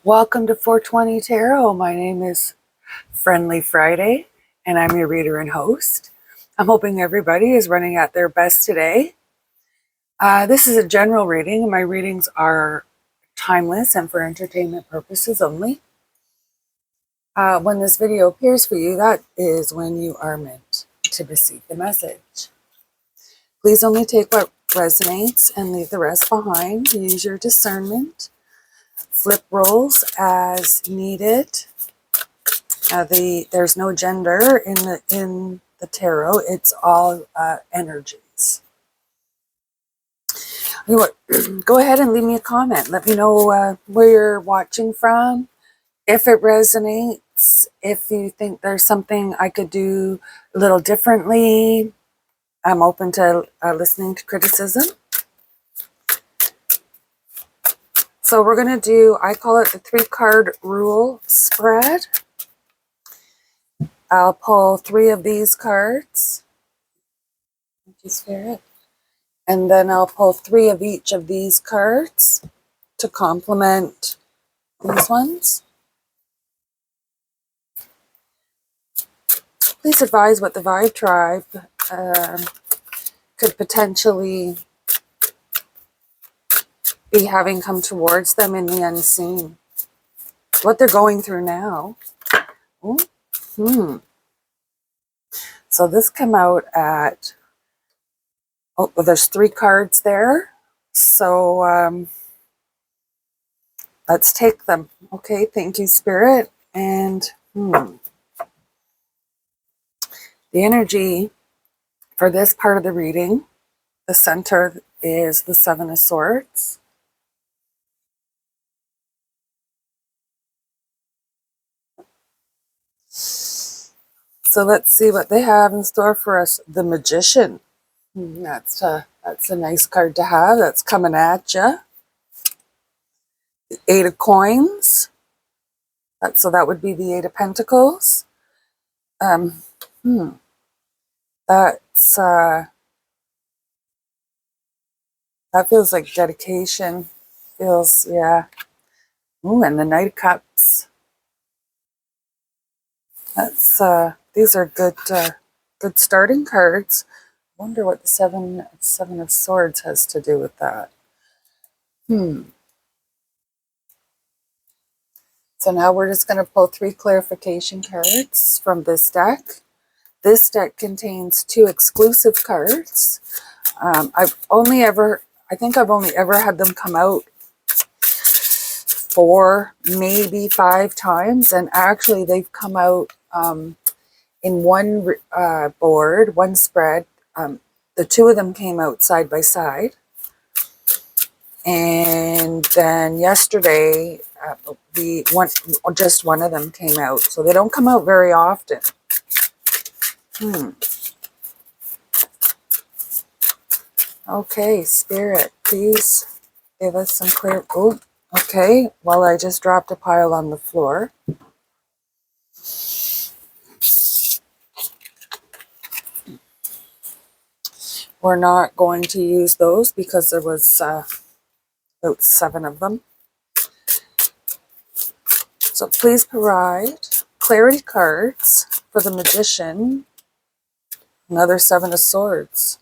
Welcome to 420 Tarot. My name is Friendly Friday, and I'm your reader and host. I'm hoping everybody is running at their best today. This is a general reading, and my readings are timeless and for entertainment purposes only. When this video appears for you, that is when you are meant to receive the message. Please only take what resonates and leave the rest behind. Use your discernment. Flip rolls as needed. There's no gender in the tarot. It's all energies. You know what? Go ahead and leave me a comment. Let me know where you're watching from. If it resonates, if you think there's something I could do a little differently, I'm open to listening to criticism. So we're going to do, I call it the 3-card rule spread. I'll pull 3 of these cards. Thank you, Spirit. And then I'll pull 3 of each of these cards to complement these ones. Please advise what the Vibe Tribe could potentially be having come towards them in the unseen. What they're going through now. So this came out at, well, there's 3 cards there. So let's take them. Okay, thank you, Spirit. And the energy for this part of the reading, the center is the 7 of Swords. So let's see what they have in store for us. The Magician. That's a nice card to have. That's coming at you. The 8 of Coins. So that would be the 8 of Pentacles. That's that feels like dedication. Feels, yeah. Ooh, and the Knight of Cups. That's these are good starting cards. I wonder what the seven of Swords has to do with that. So now we're just going to pull 3 clarification cards from this deck. This deck contains 2 exclusive cards. I think I've only ever had them come out 4, maybe 5 times, and actually they've come out in one board, one spread. The 2 of them came out side by side. And then yesterday, just one of them came out. So they don't come out very often. Okay, Spirit, please give us some clear... Oh, okay. Well, I just dropped a pile on the floor. We're not going to use those because there was about 7 of them. So please provide clarity cards for the Magician. Another 7 of Swords.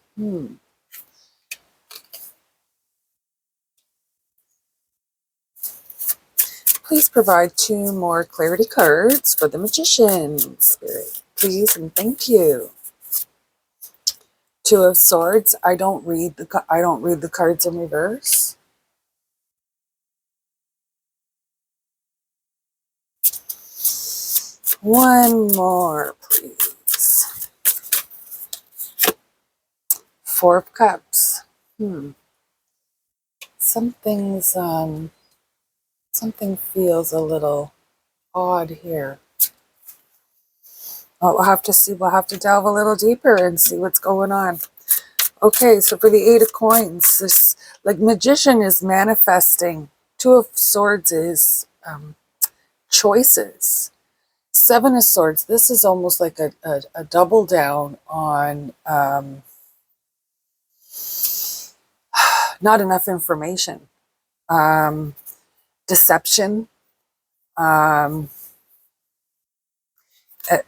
Please provide 2 more clarity cards for the Magician. Spirit, please and thank you. 2 of Swords. I don't read the cards in reverse. One more, please. 4 of Cups. Something feels a little odd here. Oh, we'll have to see. We'll have to delve a little deeper and see what's going on. Okay, so for the 8 of Coins, this Magician is manifesting. 2 of Swords is choices. 7 of Swords, this is almost like a double down on not enough information, deception, And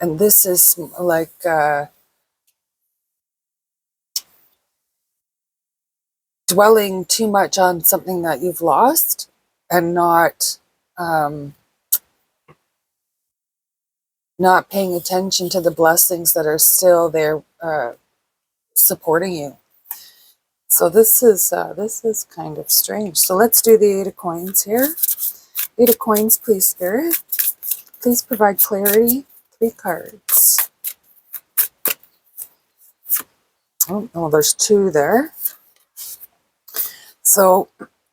this is like dwelling too much on something that you've lost and not paying attention to the blessings that are still there supporting you. So this is kind of strange. So let's do the 8 of coins here. 8 of coins, please, Spirit. Please provide clarity. 3 cards. Oh, there's 2 there. So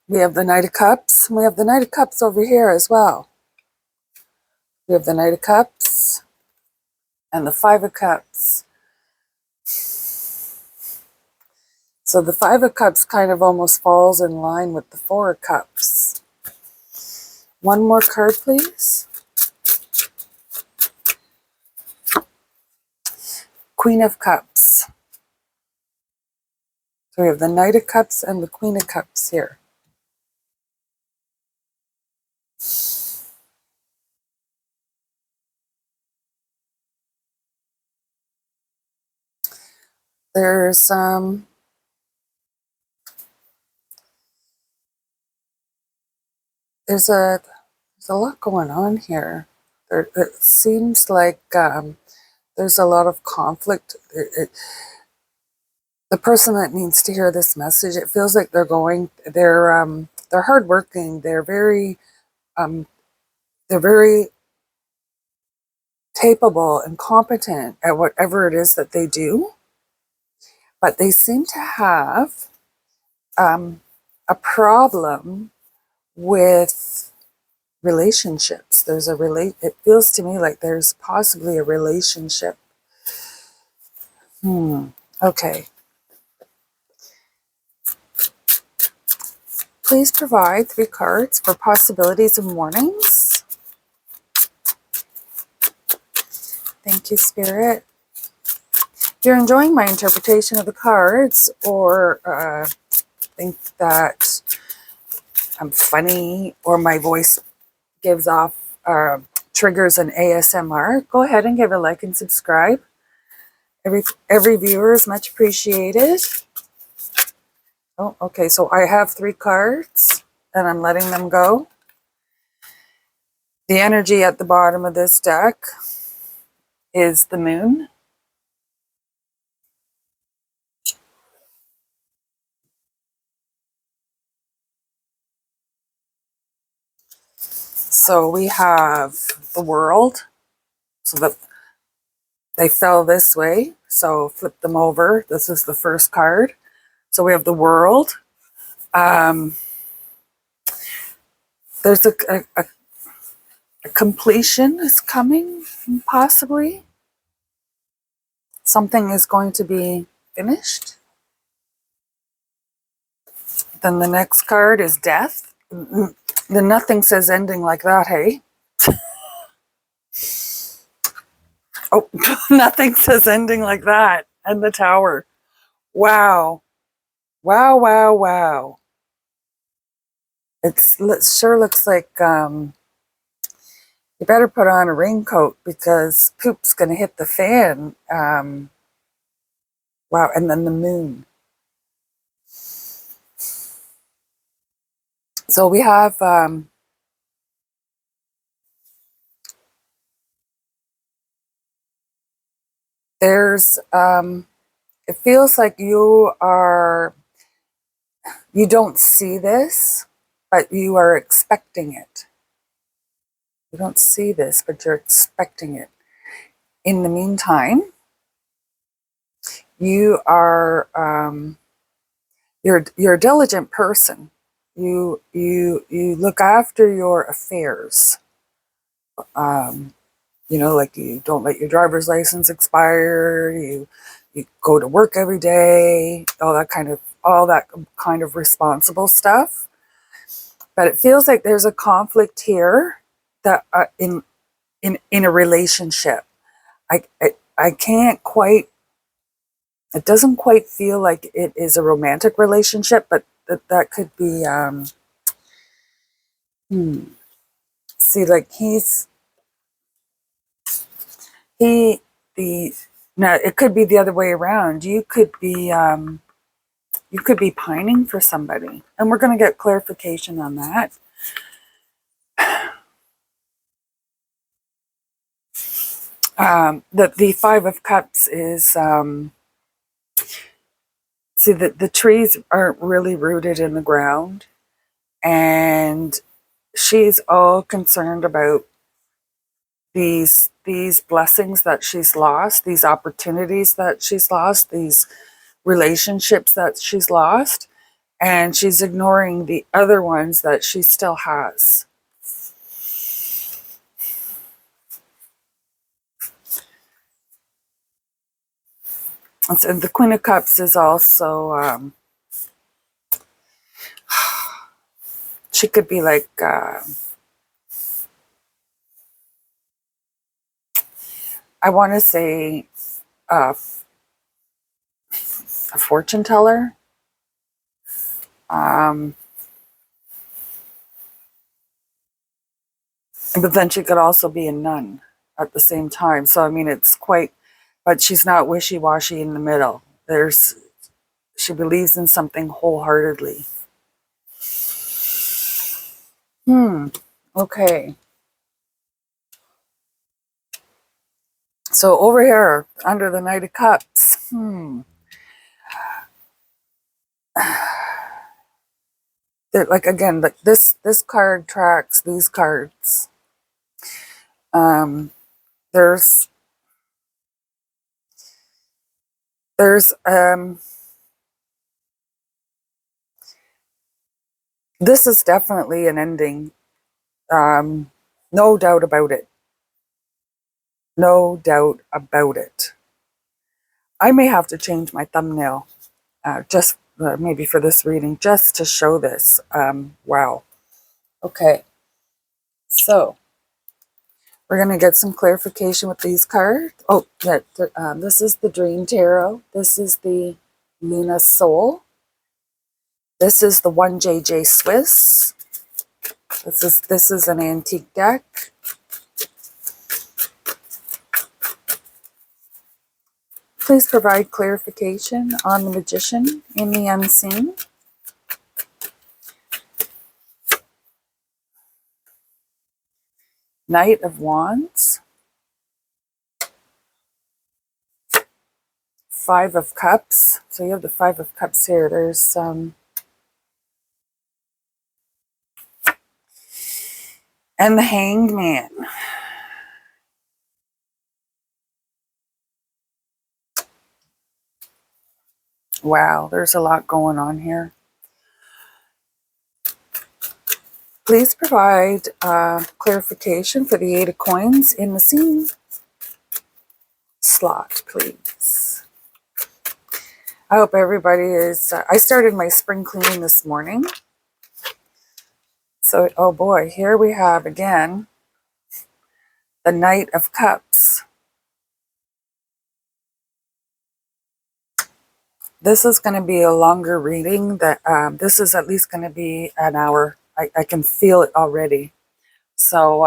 we have the Knight of Cups. We have the Knight of Cups over here as well. We have the Knight of Cups and the 5 of Cups. So the 5 of Cups kind of almost falls in line with the 4 of Cups. One more card, please. Queen of Cups. So we have the Knight of Cups and the Queen of Cups here. There's there's a lot going on here. It seems like there's a lot of conflict. The person that needs to hear this message, it feels like they're hardworking. They're very capable and competent at whatever it is that they do, but they seem to have a problem with relationships. It feels to me like there's possibly a relationship. Okay. Please provide 3 cards for possibilities and warnings. Thank you, Spirit. If you're enjoying my interpretation of the cards or think that I'm funny or my voice gives off triggers an ASMR, go ahead and give a like and subscribe. Every viewer is much appreciated. Oh, okay, so I have 3 cards and I'm letting them go. The energy at the bottom of this deck is the Moon. So we have the World. So that they fell this way. So flip them over. This is the first card. So we have the World. There's a completion is coming, possibly. Something is going to be finished. Then the next card is Death. Then nothing says ending like that, hey? Oh, nothing says ending like that. And the Tower. Wow. Wow, wow, wow. It sure looks like you better put on a raincoat because poop's going to hit the fan. Wow, and then the Moon. So we have there's it feels like you don't see this, but you are expecting it. You don't see this, but you're expecting it. In the meantime, you are you're a diligent person. You look after your affairs. Like you don't let your driver's license expire. You go to work every day. All that kind of responsible stuff. But it feels like there's a conflict here that in a relationship. I can't quite. It doesn't quite feel like it is a romantic relationship, but that could be. See, see, like he the now it could be the other way around. You could be pining for somebody, and we're going to get clarification on that. The Five of Cups is see that the trees aren't really rooted in the ground, and she's all concerned about these blessings that she's lost, these opportunities that she's lost, these relationships that she's lost, and she's ignoring the other ones that she still has. And so the Queen of Cups is also she could be like I want to say uh, a fortune teller. But then she could also be a nun at the same time. So I mean, it's quite. But she's not wishy-washy in the middle. She believes in something wholeheartedly. Okay. So over here, under the Knight of Cups, like again, like this card tracks these cards. There's there's this is definitely an ending. No doubt about it. No doubt about it. I may have to change my thumbnail just maybe for this reading, just to show this. Wow. Okay. So we're going to get some clarification with these cards. Oh, yeah. This is the Dream Tarot. This is the Luna Soul. This is the 1JJ Swiss. This is an antique deck. Please provide clarification on the Magician in the Unseen. Knight of Wands. Five of Cups. So you have the Five of Cups here. There's and the Hanged Man. Wow, there's a lot going on here. Please provide clarification for the Eight of Coins in the Seen slot, please. I hope everybody is... I started my spring cleaning this morning. So, oh boy, here we have again the Knight of Cups. This is going to be a longer reading. This is at least going to be an hour. I can feel it already. So,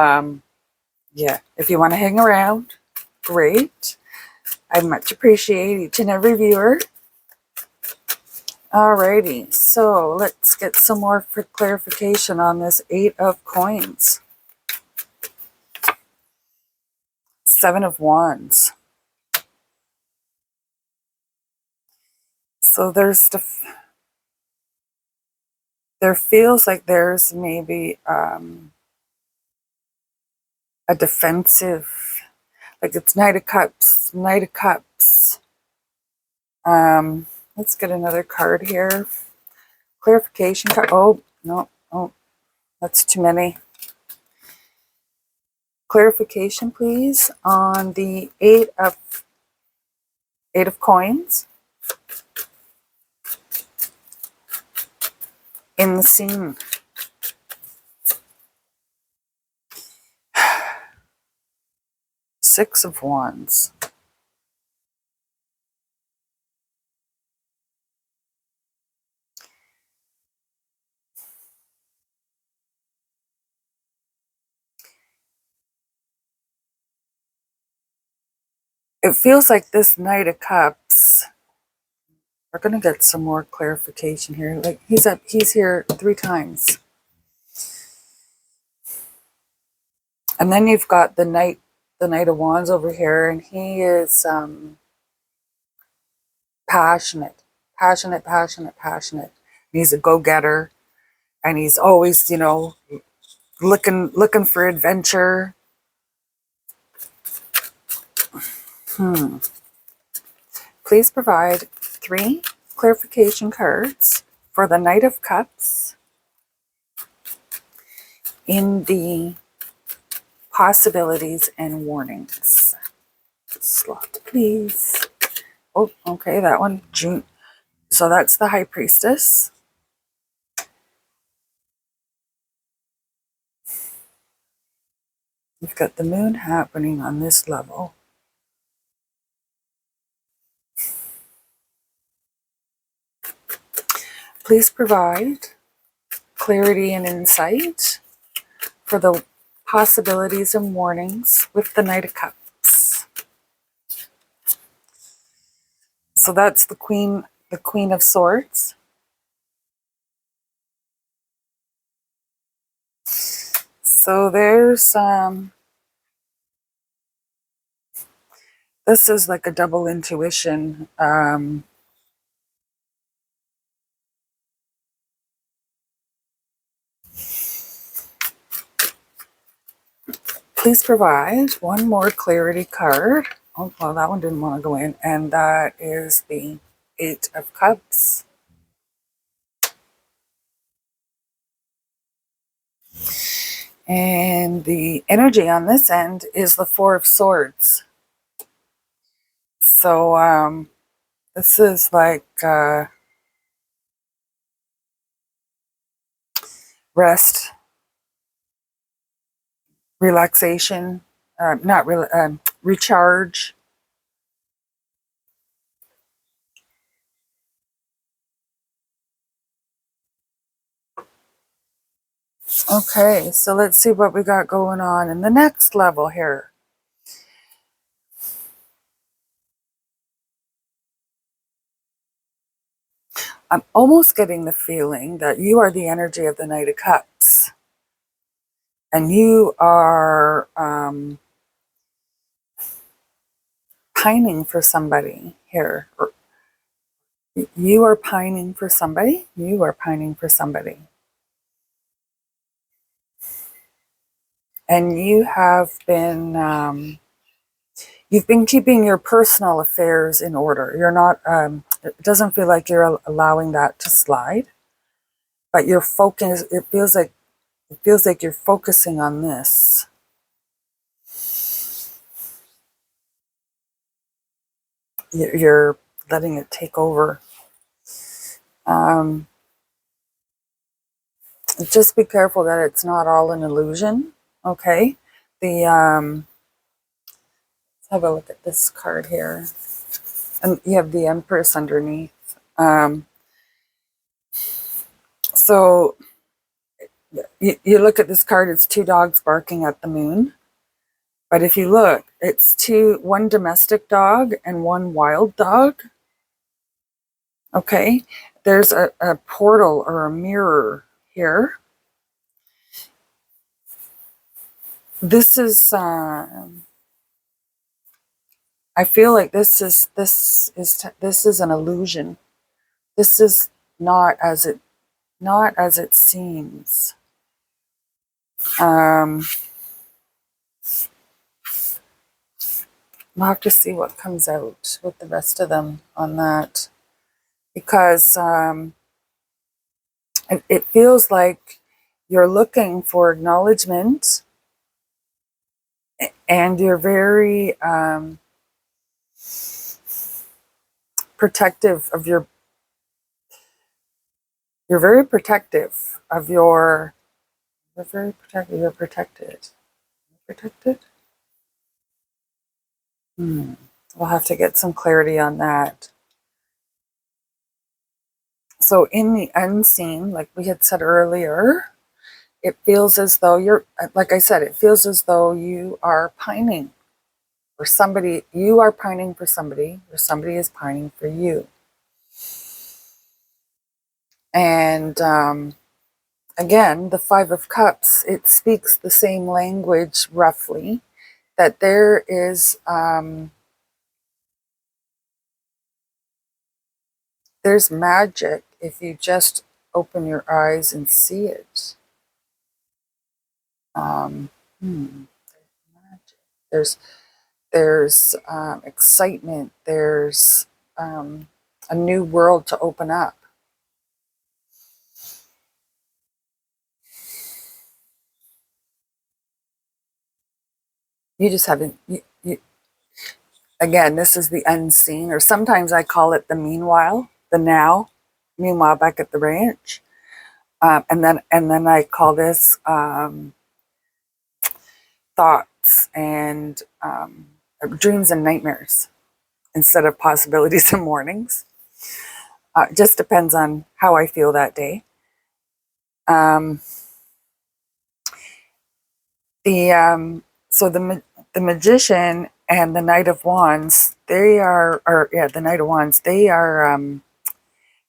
yeah, if you want to hang around, great. I much appreciate each and every viewer. Alrighty, so let's get some more clarification on this Eight of Coins. Seven of Wands. So there feels like there's maybe a defensive, like it's Knight of Cups, Knight of Cups. Let's get another card here. Clarification card. Oh, no, oh, that's too many. Clarification, please, on the Eight of Coins in the Seen. Six of Wands. It feels like this Knight of Cups, we're going to get some more clarification here. Like he's here 3 times. And then you've got the Knight of Wands over here, and he is passionate. He's a go-getter, and he's always, looking for adventure. Please provide 3 clarification cards for the Knight of Cups in the possibilities and warnings. Slot, please. Oh, okay, that one, June. So that's the High Priestess. You've got the moon happening on this level. Please provide clarity and insight for the possibilities and warnings with the Knight of Cups. So that's the Queen of Swords. So there's this is like a double intuition. Please provide one more clarity card. Oh, well, that one didn't want to go in. And that is the 8 of Cups. And the energy on this end is the 4 of Swords. So this is like rest, relaxation, recharge. Okay, so let's see what we got going on in the next level here. I'm almost getting the feeling that you are the energy of the Knight of Cups. And you are pining for somebody here. You are pining for somebody. You are pining for somebody. And you have been, you've been keeping your personal affairs in order. You're not, it doesn't feel like you're allowing that to slide. But your focus, it feels like you're focusing on this. You're letting it take over. Just be careful that it's not all an illusion. Okay. Let's have a look at this card here. And you have the Empress underneath. So you look at this card, it's 2 dogs barking at the moon. But if you look, it's 1 domestic dog and 1 wild dog. Okay. There's a portal or a mirror here. This is I feel like this is an illusion. This is not as it seems. We'll have to see what comes out with the rest of them on that, because it feels like you're looking for acknowledgement, and you're very protective of your. You're very protective of your. You're very protective. You're protected. Protected. We'll have to get some clarity on that. So in the unseen, like we had said earlier, it feels as though you're, like I said, it feels as though you are pining or somebody, you are pining for somebody, or somebody is pining for you. And again, the Five of Cups, it speaks the same language roughly, that there is there's magic if you just open your eyes and see it. Magic. There's excitement. There's a new world to open up. You just haven't. Again, this is the unseen, or sometimes I call it the meanwhile, the now. Meanwhile, back at the ranch, and then I call this thoughts and dreams and nightmares instead of possibilities and mornings. Just depends on how I feel that day. So the magician and the Knight of Wands, the Knight of Wands,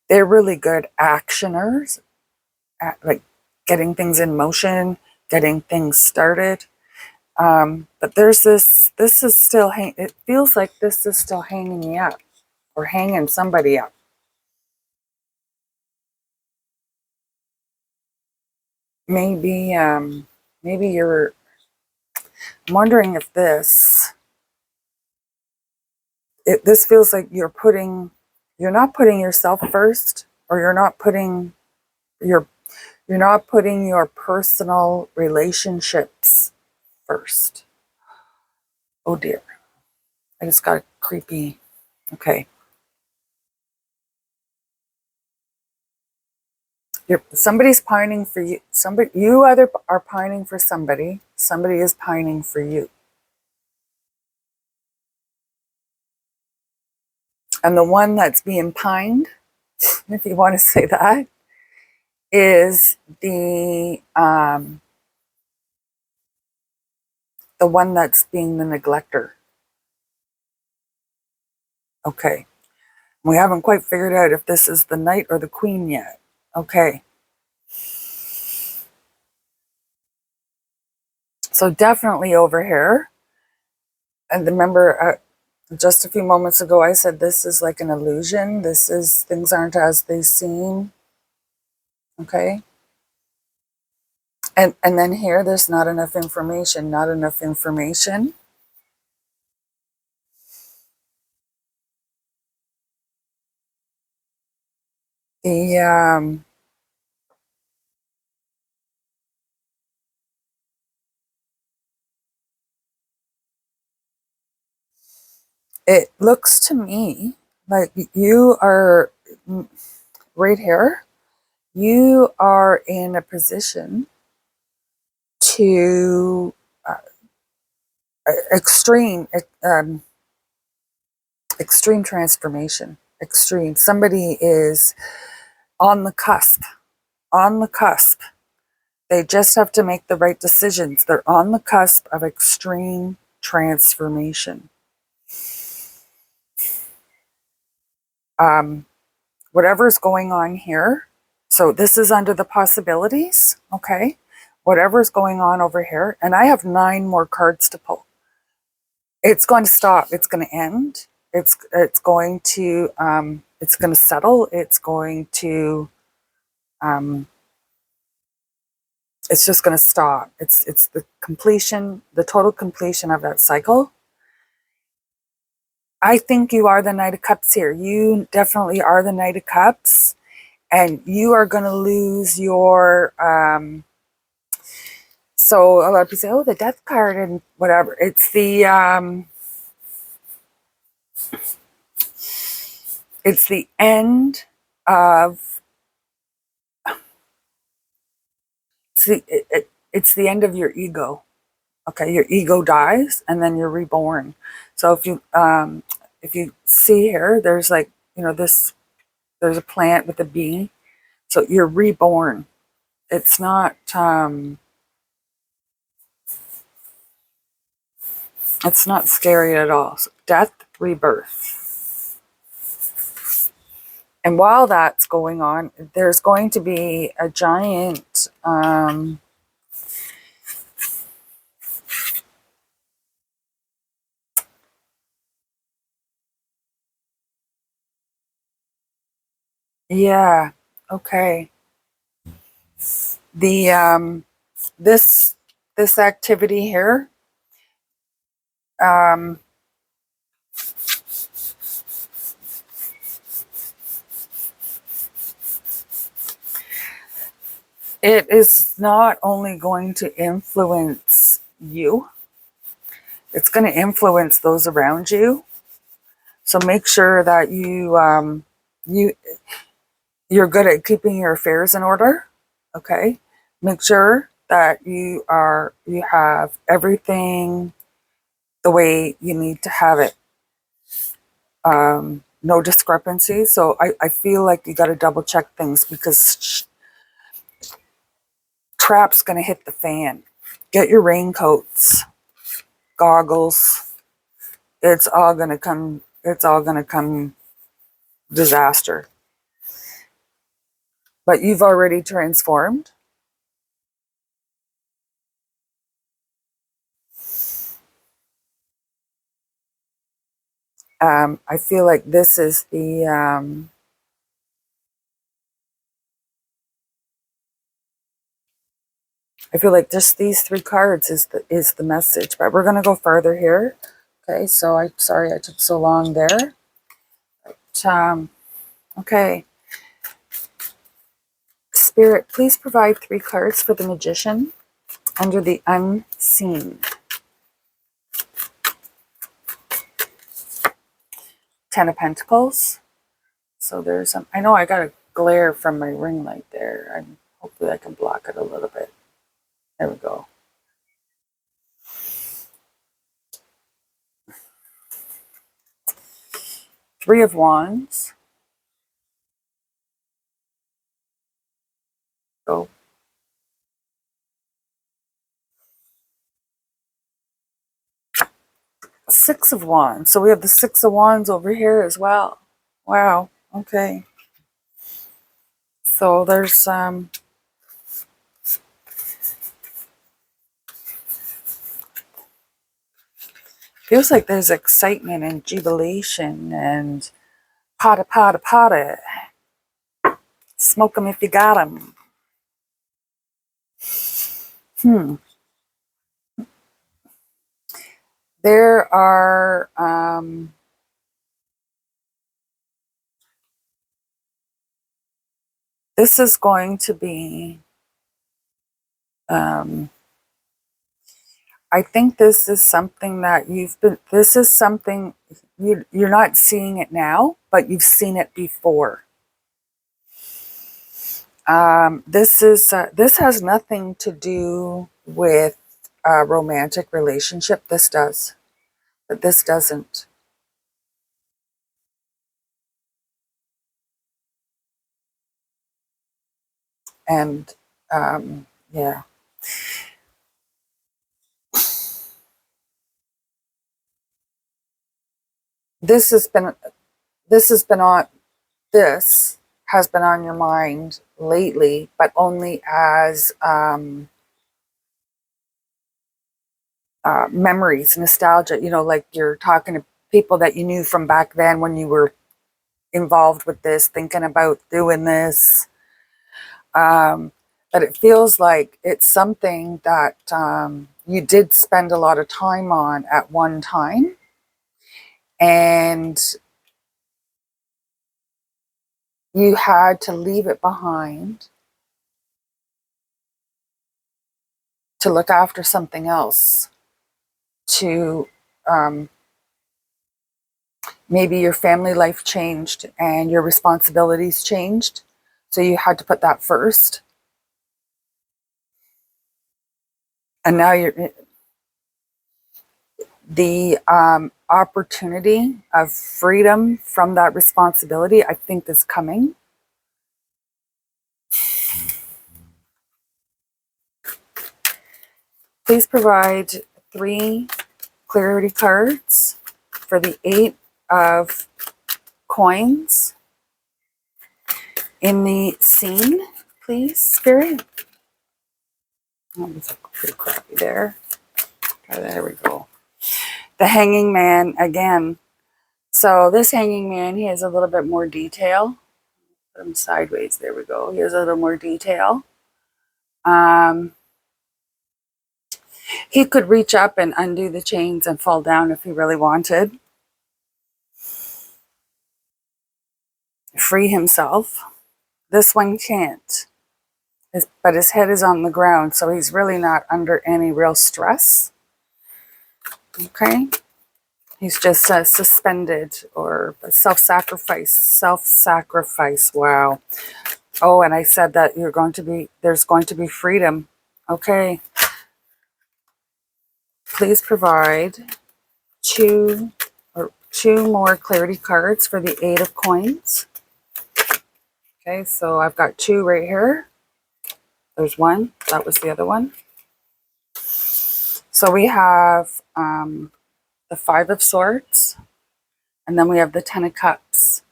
they're really good actioners, at, like getting things in motion, getting things started. But there's this is still it feels like this is still hanging me up, or hanging somebody up. Maybe you're, I'm wondering if this feels like you're not putting yourself first, or you're not putting your personal relationships first. Oh dear. I just got creepy. Okay. Somebody's pining for you. You either are pining for somebody. Somebody is pining for you. And the one that's being pined, if you want to say that, is the one that's being the neglector. Okay. We haven't quite figured out if this is the knight or the queen yet. Okay. So definitely over here. And remember, just a few moments ago, I said this is like an illusion. Things aren't as they seem. Okay. And then here, there's not enough information. Not enough information. The it looks to me like you are right here. You are in a position to extreme extreme transformation. Extreme. Somebody is on the cusp. On the cusp. They just have to make the right decisions. They're on the cusp of extreme transformation. Whatever's going on here, so this is under the possibilities, okay? Whatever's going on over here, and I have 9 more cards to pull. It's going to stop. It's going to end. It's going to settle. It's going to it's just going to stop. It's the completion, the total completion of that cycle. I think you are the Knight of Cups here. You definitely are the Knight of Cups, and you are going to lose your so a lot of people say, oh, the Death card and whatever. It's the end of it's the end of your ego. Okay, your ego dies and then you're reborn. So if you see here, there's like, this, there's a plant with a bee. So you're reborn. It's not It's not scary at all. So death, rebirth. And while that's going on, there's going to be a giant yeah, okay. The this this activity here, um it is not only going to influence you, it's going to influence those around you. So make sure that you you're good at keeping your affairs in order. Okay, make sure that you have everything the way you need to have it. No discrepancies. So I feel like you got to double check things because crap's going to hit the fan. Get your raincoats, goggles. It's all going to come. It's all going to come disaster. But you've already transformed. I feel like this is the I feel like just these three cards is the message. But we're gonna go farther here. Okay, so I'm sorry I took so long there. But, okay, Spirit, please provide three cards for the Magician under the unseen. Ten of Pentacles. So there's some. I know I got a glare from my ring light there. Hopefully I can block it a little bit. There we go. Three of Wands. Go. Six of Wands. So we have the Six of Wands over here as well. Wow. Okay. So there's feels like there's excitement and jubilation and potta potta potta. Smoke 'em if you got 'em. There are this is going to be I think this is something that this is something you're not seeing it now, but you've seen it before. This has nothing to do with a romantic relationship. This does, but this doesn't. And yeah, this has been this has been on this has been on your mind lately, but only as memories, nostalgia. You know, like you're talking to people that you knew from back then when you were involved with this, thinking about doing this. But it feels like it's something that you did spend a lot of time on at one time, and you had to leave it behind to look after something else, to um, maybe your family life changed and your responsibilities changed, so you had to put that first. And now you're the opportunity of freedom from that responsibility, I think, is coming. Please provide three clarity cards for the 8 of coins in the scene, please, Spirit. Oh, it's pretty crappy there. Oh, there we go. The Hanging Man again. So this Hanging Man, he has a little bit more detail. Put him sideways. There we go. He has a little more detail. He could reach up and undo the chains and fall down if he really wanted. Free himself. This one can't. But his head is on the ground, so he's really not under any real stress. Okay? He's just suspended or self-sacrifice. Self-sacrifice. Wow. Oh, and I said that there's going to be freedom. Okay. Please provide two more clarity cards for the 8 of coins. Okay, so I've got 2 right here. There's 1. That was the other one. So we have the 5 of Swords, and then we have the 10 of Cups.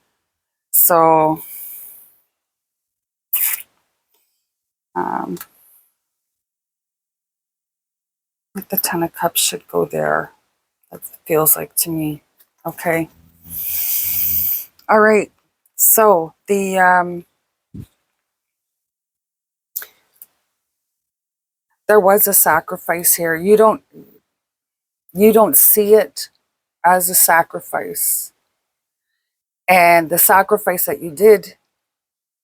So the 10 of Cups should go there. That feels like to me. Okay. All right. So the there was a sacrifice here. You don't see it as a sacrifice. And the sacrifice that you did,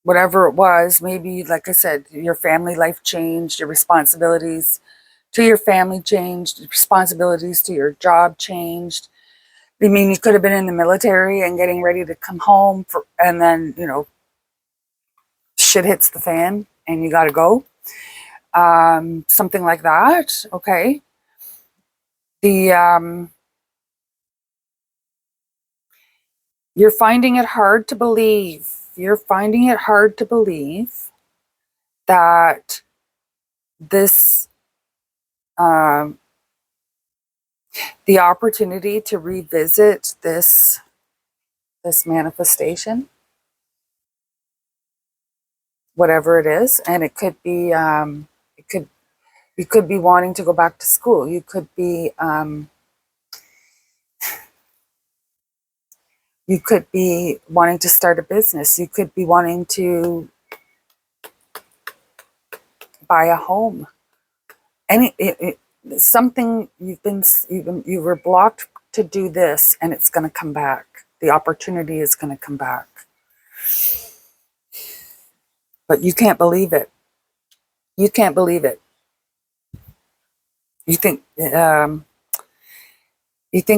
whatever it was, maybe, like I said, your family life changed, your responsibilities to your family changed, responsibilities to your job changed. I mean, you could have been in the military and getting ready to come home, and then, shit hits the fan and you got to go. Something like that. Okay. You're finding it hard to believe. You're finding it hard to believe that this, the opportunity to revisit this manifestation, whatever it is, and it could be, you could be wanting to go back to school. You could be, wanting to start a business. You could be wanting to buy a home. Something you were blocked to do this, and it's going to come back. The opportunity is going to come back, but you can't believe it. You can't believe it. You think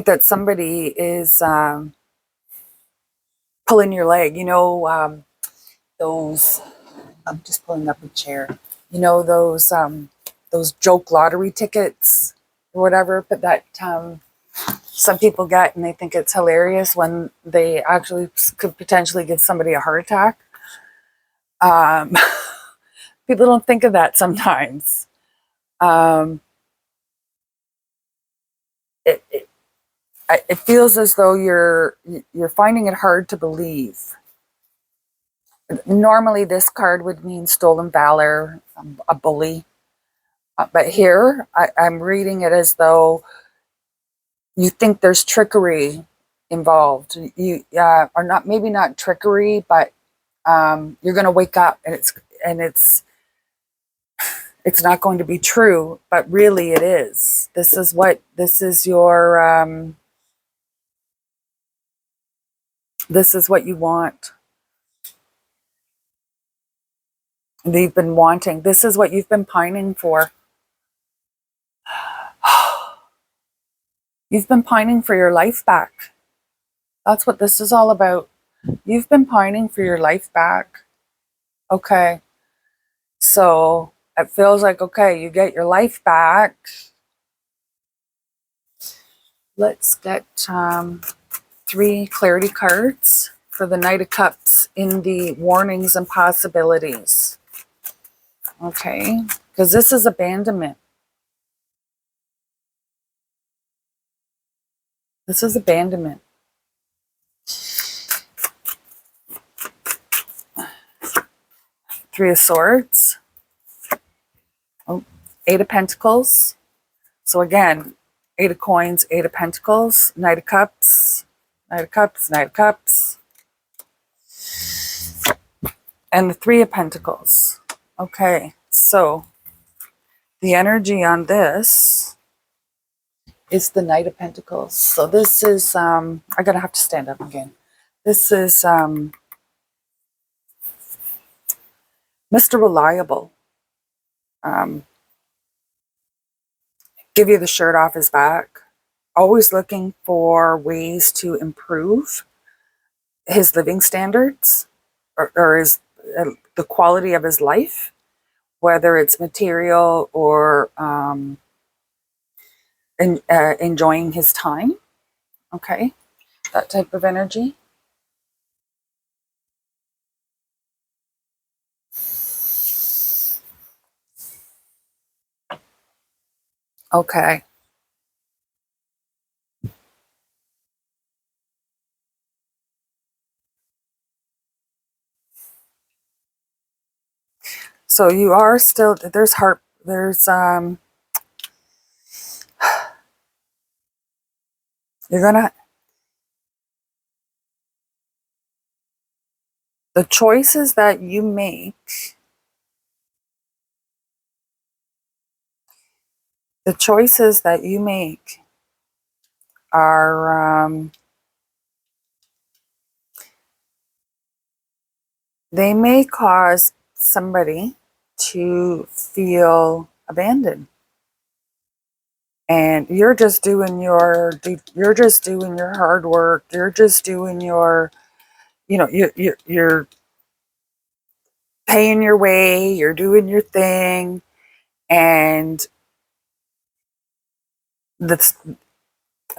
that somebody is pulling your leg. Those. I'm just pulling up a chair. Those joke lottery tickets or whatever, but that some people get, and they think it's hilarious when they actually could potentially give somebody a heart attack. People don't think of that sometimes. It feels as though you're finding it hard to believe. Normally, this card would mean stolen valor, a bully. But here, I'm reading it as though you think there's trickery involved. Or not, maybe not trickery, but you're going to wake up and it's not going to be true, but really it is. This is your this is what you want. You've been wanting. This is what you've been pining for. You've been pining for your life back. That's what this is all about. You've been pining for your life back. Okay. So it feels like, okay, you get your life back. Let's get 3 clarity cards for the Knight of Cups in the warnings and possibilities. Okay. Because this is abandonment. This is abandonment. Three of Swords. Oh, Eight of Pentacles. So again, Eight of Coins, Eight of Pentacles, Knight of Cups, Knight of Cups, Knight of Cups, and the Three of Pentacles. Okay, so the energy on this is the Knight of Pentacles. So this is, I'm going to have to stand up again. This is Mr. Reliable. Give you the shirt off his back. Always looking for ways to improve his living standards or his, the quality of his life, whether it's material or enjoying his time. Okay, that type of energy. Okay. So you are still, there's heart, there's, you're gonna, the choices that you make, the choices that you make are, they may cause somebody to feel abandoned. And you're just doing your hard work. You're just doing your, you know, you're paying your way. You're doing your thing, and that's, it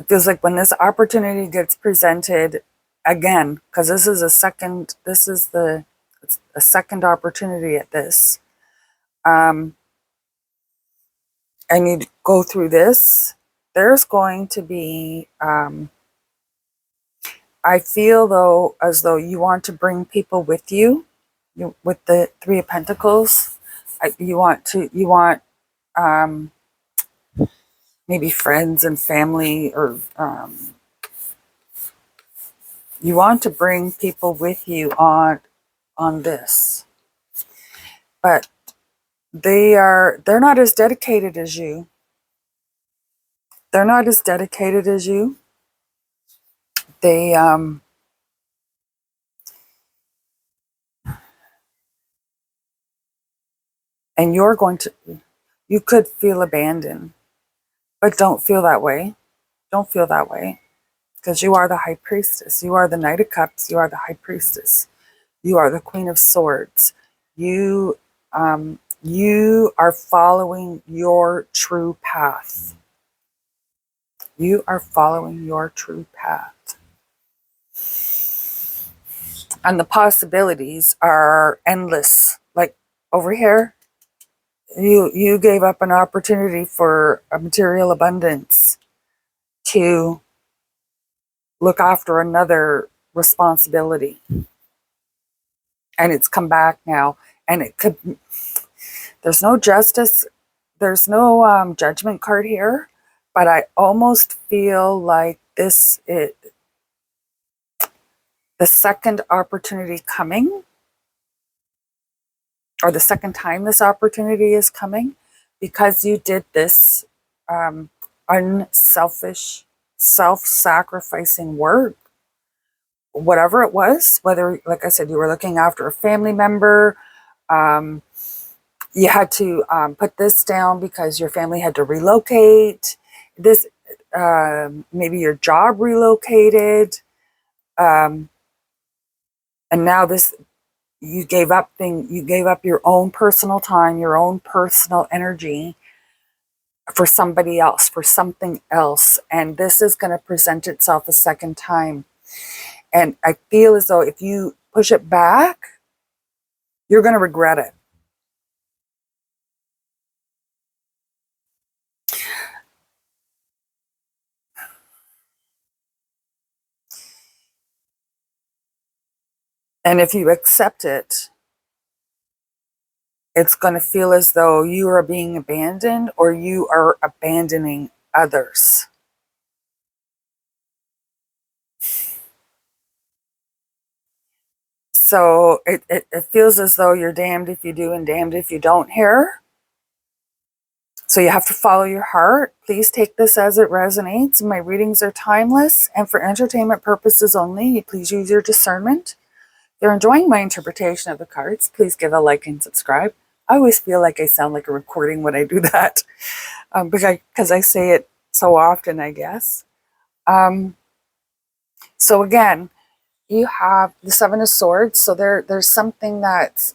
feels like when this opportunity gets presented again, because this is a second, it's a second opportunity at this, and you go through this. There's going to be, I feel though, as though you want to bring people with you, with the Three of Pentacles. You want maybe friends and family, or you want to bring people with you on this, but they're not as dedicated as you. They're not as dedicated as you. They and you're going to, you could feel abandoned, but don't feel that way. Don't feel that way, because you are the High Priestess. You are the Knight of Cups. You are the High Priestess. You are the Queen of Swords. You you are following your true path. You are following your true path. And the possibilities are endless. Like over here, you gave up an opportunity for a material abundance to look after another responsibility. And it's come back now. And it could, there's no justice, there's no judgment card here, but I almost feel like this is the second opportunity coming, or the second time this opportunity is coming, because you did this unselfish, self-sacrificing work, whatever it was, whether, like I said, you were looking after a family member, you had to put this down because your family had to relocate, this, maybe your job relocated, and now this, you gave up your own personal time, your own personal energy for somebody else, for something else, and this is going to present itself a second time. And I feel as though if you push it back, you're going to regret it. And if you accept it, it's going to feel as though you are being abandoned or you are abandoning others. So it feels as though you're damned if you do and damned if you don't here. So you have to follow your heart. Please take this as it resonates. My readings are timeless and for entertainment purposes only. Please use your discernment. If you're enjoying my interpretation of the cards, please give a like and subscribe. I always feel like I sound like a recording when I do that because I say it so often, I guess. So again, you have the Seven of Swords. So there's something that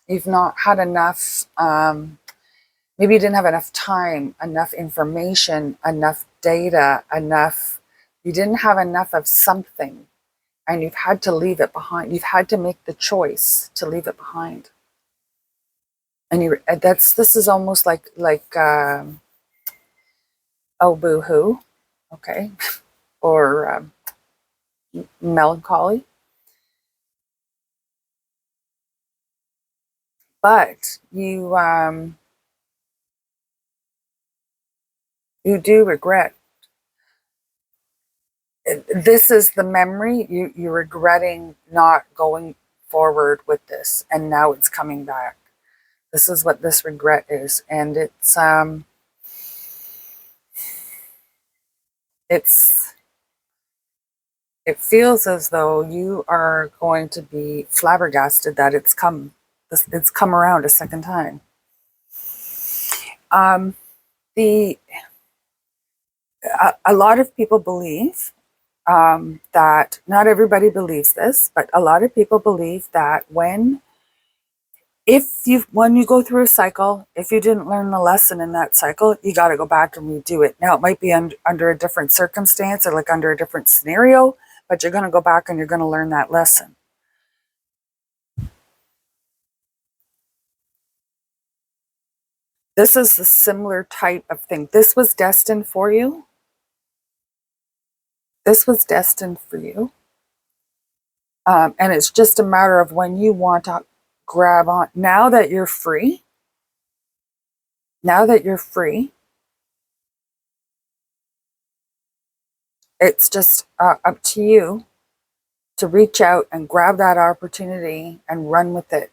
you've not had enough, maybe you didn't have enough time, enough information, enough data, you didn't have enough of something and you've had to leave it behind. You've had to make the choice to leave it behind. And this is almost like oh, boo-hoo, okay, or melancholy. But you do regret. This is the memory. You're regretting not going forward with this, and now it's coming back. This is what this regret is, and it feels as though you are going to be flabbergasted that it's come around a second time. A lot of people believe that, not everybody believes this, but a lot of people believe that when you go through a cycle, if you didn't learn the lesson in that cycle, you got to go back and redo it. Now, it might be under a different circumstance or like under a different scenario, but you're going to go back and you're going to learn that lesson. This is a similar type of thing. This was destined for you. This was destined for you. And it's just a matter of when you want to grab on. Now that you're free, it's just up to you to reach out and grab that opportunity and run with it.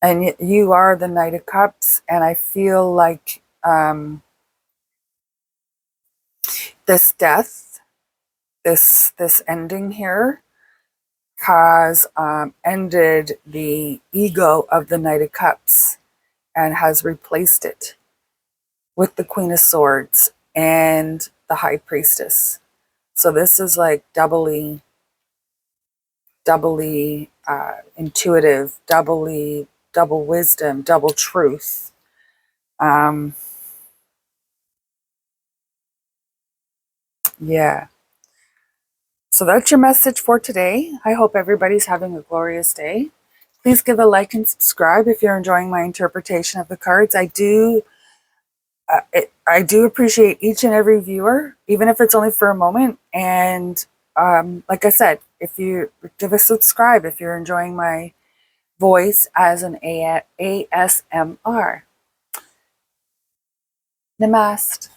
And you are the Knight of Cups, and I feel like this death, this ending here, has ended the ego of the Knight of Cups and has replaced it with the Queen of Swords and the High Priestess. So this is like doubly intuitive, double wisdom, double truth. Yeah. So that's your message for today. I hope everybody's having a glorious day. Please give a like and subscribe if you're enjoying my interpretation of the cards. I do appreciate each and every viewer, even if it's only for a moment. And like I said, if you give a subscribe if you're enjoying my voice as an ASMR. Namaste.